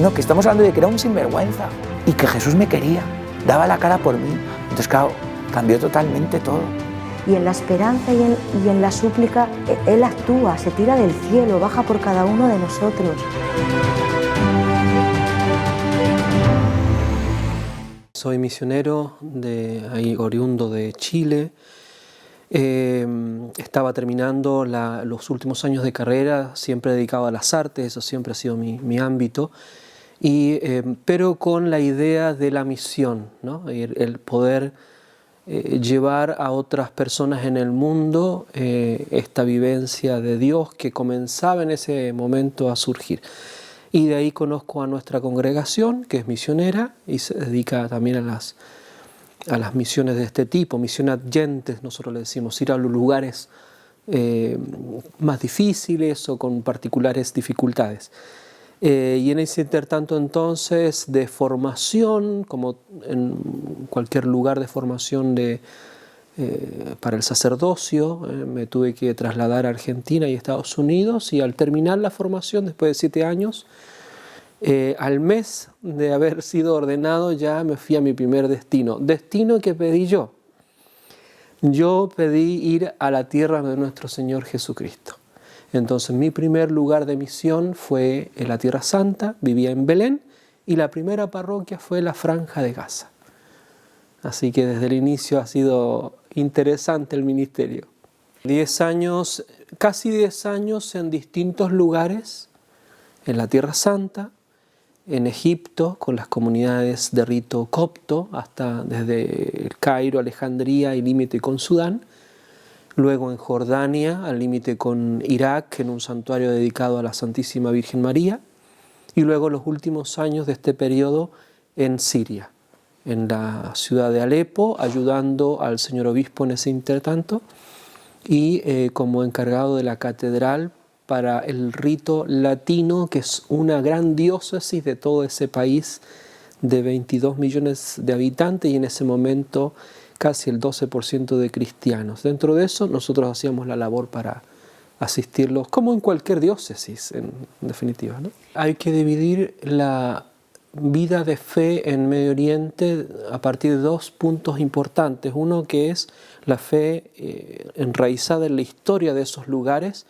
No, que estamos hablando de que era un sinvergüenza y que Jesús me quería, daba la cara por mí. Entonces, claro, cambió totalmente todo. Y en la esperanza y en la súplica, Él actúa, se tira del cielo, baja por cada uno de nosotros. Soy misionero, oriundo de Chile. Estaba terminando los últimos años de carrera, siempre dedicado a las artes, eso siempre ha sido mi ámbito, pero con la idea de la misión, ¿no? El poder llevar a otras personas en el mundo esta vivencia de Dios que comenzaba en ese momento a surgir. Y de ahí conozco a nuestra congregación, que es misionera y se dedica también a las misiones de este tipo, misión adyentes, nosotros le decimos, ir a los lugares más difíciles o con particulares dificultades. Y en ese intertanto entonces de formación, como en cualquier lugar de formación para el sacerdocio, me tuve que trasladar a Argentina y Estados Unidos, y al terminar la formación, después de 7 años, al mes de haber sido ordenado ya me fui a mi primer destino que pedí yo. Yo pedí ir a la tierra de nuestro Señor Jesucristo. Entonces mi primer lugar de misión fue en la Tierra Santa, vivía en Belén, y la primera parroquia fue la Franja de Gaza. Así que desde el inicio ha sido interesante el ministerio. 10 años, casi 10 años en distintos lugares, en la Tierra Santa, en Egipto, con las comunidades de rito copto, hasta desde el Cairo, Alejandría y límite con Sudán. Luego en Jordania, al límite con Irak, en un santuario dedicado a la Santísima Virgen María. Y luego los últimos años de este periodo en Siria, en la ciudad de Alepo, ayudando al señor obispo en ese intertanto, y como encargado de la catedral para el rito latino, que es una gran diócesis de todo ese país de 22 millones de habitantes, y en ese momento casi el 12% de cristianos. Dentro de eso nosotros hacíamos la labor para asistirlos, como en cualquier diócesis, en definitiva, ¿no? Hay que dividir la vida de fe en Medio Oriente a partir de 2 puntos importantes. Uno que es la fe enraizada en la historia de esos lugares,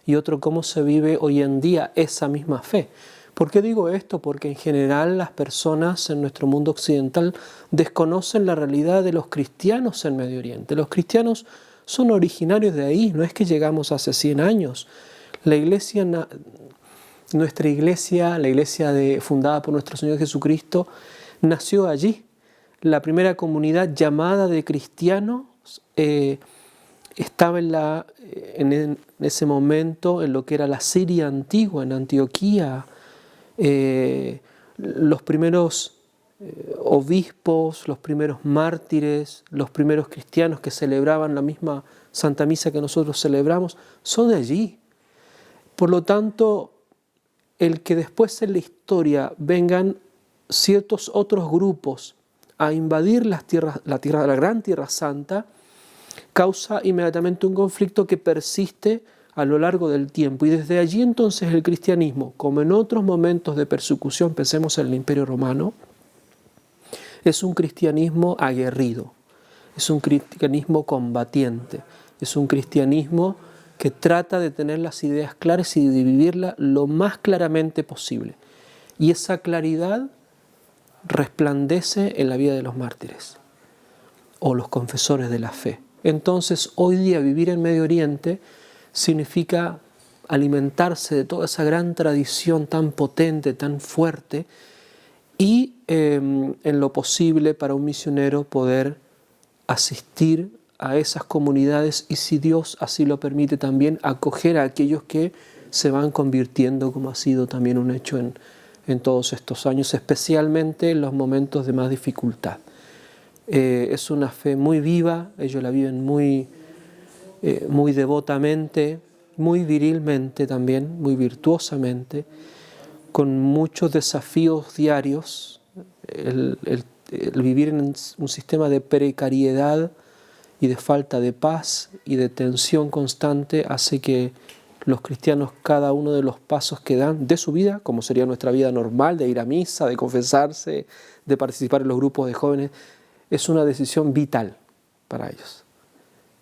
y otro cómo se vive hoy en día esa misma fe. ¿Por qué digo esto? Porque en general las personas en nuestro mundo occidental desconocen la realidad de los cristianos en Medio Oriente. Los cristianos son originarios de ahí, no es que llegamos hace 100 años. La iglesia, nuestra iglesia, la iglesia fundada por nuestro Señor Jesucristo, nació allí. La primera comunidad llamada de cristianos estaba en ese momento en lo que era la Siria antigua, en Antioquía. Los primeros obispos, los primeros mártires, los primeros cristianos que celebraban la misma Santa Misa que nosotros celebramos, son de allí. Por lo tanto, el que después en la historia vengan ciertos otros grupos a invadir la gran Tierra Santa, causa inmediatamente un conflicto que persiste a lo largo del tiempo. Y desde allí entonces el cristianismo, como en otros momentos de persecución, pensemos en el Imperio Romano, es un cristianismo aguerrido, es un cristianismo combatiente, es un cristianismo que trata de tener las ideas claras y de vivirla lo más claramente posible. Y esa claridad resplandece en la vida de los mártires o los confesores de la fe. Entonces, hoy día vivir en Medio Oriente significa alimentarse de toda esa gran tradición tan potente, tan fuerte, y en lo posible para un misionero poder asistir a esas comunidades y, si Dios así lo permite, también acoger a aquellos que se van convirtiendo, como ha sido también un hecho en todos estos años, especialmente en los momentos de más dificultad. Es una fe muy viva, ellos la viven muy devotamente, muy virilmente también, muy virtuosamente, con muchos desafíos diarios. El vivir en un sistema de precariedad y de falta de paz y de tensión constante hace que los cristianos cada uno de los pasos que dan de su vida, como sería nuestra vida normal, de ir a misa, de confesarse, de participar en los grupos de jóvenes, es una decisión vital para ellos.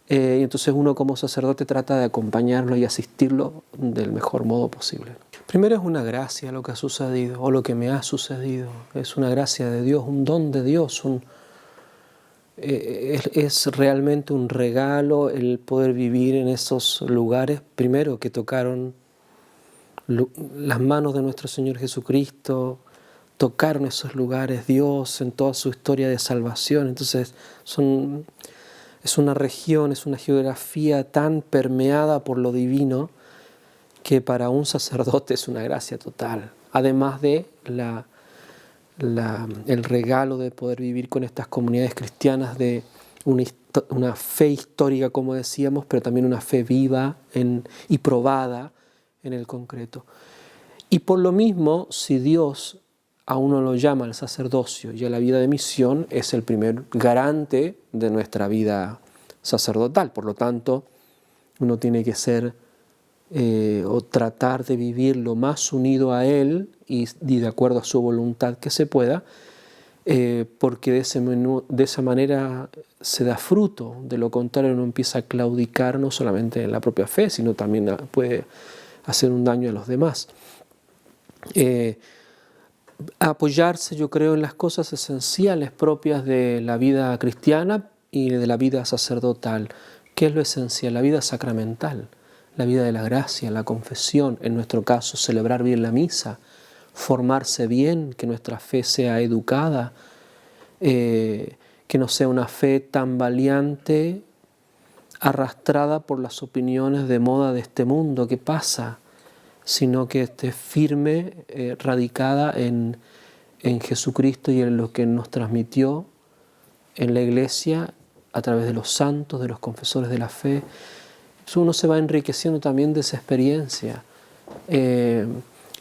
Y entonces uno como sacerdote trata de acompañarlo y asistirlo del mejor modo posible. Primero es una gracia lo que ha sucedido, o lo que me ha sucedido. Es una gracia de Dios, un don de Dios, es realmente un regalo el poder vivir en esos lugares, primero que tocaron las manos de nuestro Señor Jesucristo, tocaron esos lugares Dios en toda su historia de salvación. Entonces es una región, es una geografía tan permeada por lo divino que para un sacerdote es una gracia total, además de el regalo de poder vivir con estas comunidades cristianas de una fe histórica, como decíamos, pero también una fe viva y probada en el concreto. Y por lo mismo, si Dios a uno lo llama al sacerdocio y a la vida de misión, es el primer garante de nuestra vida sacerdotal. Por lo tanto, uno tiene que ser o tratar de vivir lo más unido a Él y de acuerdo a su voluntad que se pueda, porque de esa manera se da fruto. De lo contrario, uno empieza a claudicar no solamente en la propia fe, sino también puede hacer un daño a los demás. Apoyarse, yo creo, en las cosas esenciales propias de la vida cristiana y de la vida sacerdotal. ¿Qué es lo esencial? La vida sacramental, la vida de la gracia, la confesión, en nuestro caso, celebrar bien la misa, formarse bien, que nuestra fe sea educada, que no sea una fe tambaleante, arrastrada por las opiniones de moda de este mundo que pasa, sino que esté firme, radicada en Jesucristo y en lo que nos transmitió en la Iglesia a través de los santos, de los confesores de la fe. Entonces uno se va enriqueciendo también de esa experiencia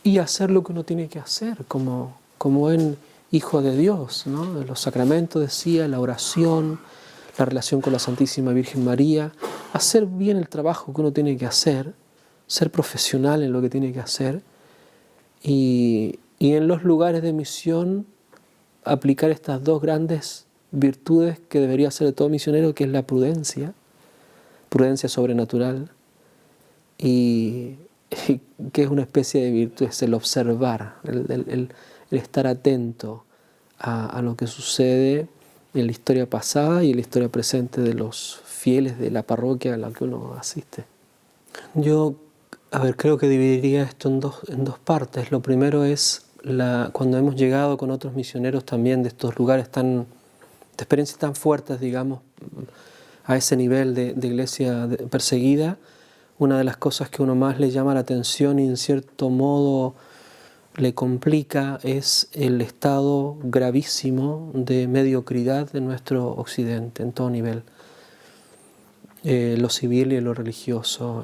y hacer lo que uno tiene que hacer como buen hijo de Dios, ¿no? Los sacramentos, decía, la oración, la relación con la Santísima Virgen María, hacer bien el trabajo que uno tiene que hacer, ser profesional en lo que tiene que hacer y en los lugares de misión aplicar estas dos grandes virtudes que debería ser de todo misionero, que es la prudencia sobrenatural y que es una especie de virtud, es el observar, el estar atento a lo que sucede en la historia pasada y en la historia presente de los fieles de la parroquia a la que uno asiste. Yo creo que dividiría esto en dos partes. Lo primero es cuando hemos llegado con otros misioneros también de estos lugares de experiencias tan fuertes, digamos, a ese nivel de iglesia perseguida, una de las cosas que uno más le llama la atención y en cierto modo le complica es el estado gravísimo de mediocridad de nuestro occidente en todo nivel, lo civil y lo religioso,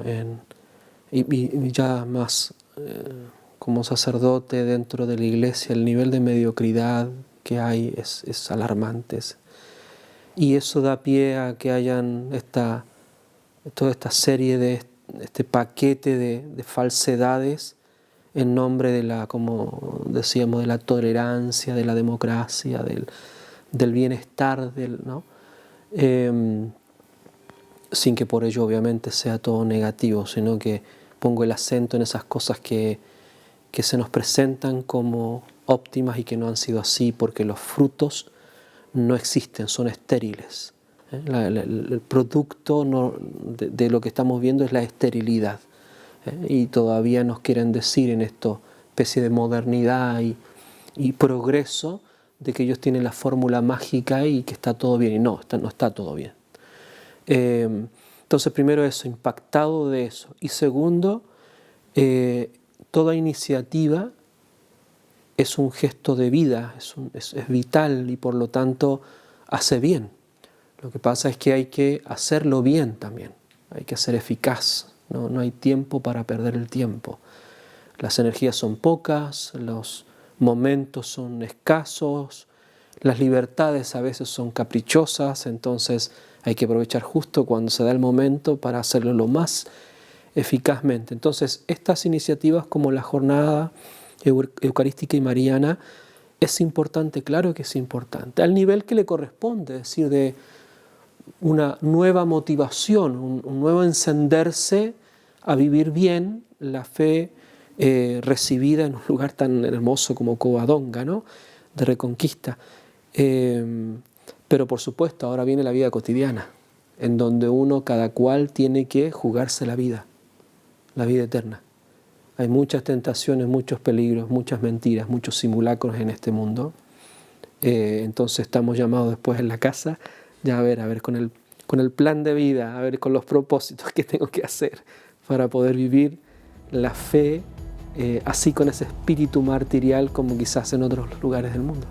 y ya más como sacerdote dentro de la iglesia, el nivel de mediocridad que hay es alarmante. Y eso da pie a que hayan toda esta serie de este paquete de falsedades en nombre de como decíamos, de la tolerancia, de la democracia, del bienestar, ¿no? Sin que por ello obviamente sea todo negativo, sino que pongo el acento en esas cosas que se nos presentan como óptimas y que no han sido así, porque los frutos no existen, son estériles. El producto de lo que estamos viendo es la esterilidad. Y todavía nos quieren decir en esta especie de modernidad y progreso de que ellos tienen la fórmula mágica y que está todo bien. Y no está todo bien. Entonces, primero eso, impactado de eso. Y segundo, toda iniciativa es un gesto de vida, es vital y por lo tanto hace bien. Lo que pasa es que hay que hacerlo bien también, hay que ser eficaz, no hay tiempo para perder el tiempo. Las energías son pocas, los momentos son escasos, las libertades a veces son caprichosas, entonces hay que aprovechar justo cuando se da el momento para hacerlo lo más eficazmente. Entonces, estas iniciativas como la jornada eucarística y mariana es importante, claro que es importante, al nivel que le corresponde, es decir, de una nueva motivación, un nuevo encenderse a vivir bien la fe recibida en un lugar tan hermoso como Covadonga, ¿no?, de Reconquista. Pero por supuesto, ahora viene la vida cotidiana, en donde uno, cada cual, tiene que jugarse la vida eterna. Hay muchas tentaciones, muchos peligros, muchas mentiras, muchos simulacros en este mundo. Entonces estamos llamados después en la casa ya a ver con el plan de vida, a ver con los propósitos que tengo que hacer para poder vivir la fe así, con ese espíritu martirial como quizás en otros lugares del mundo.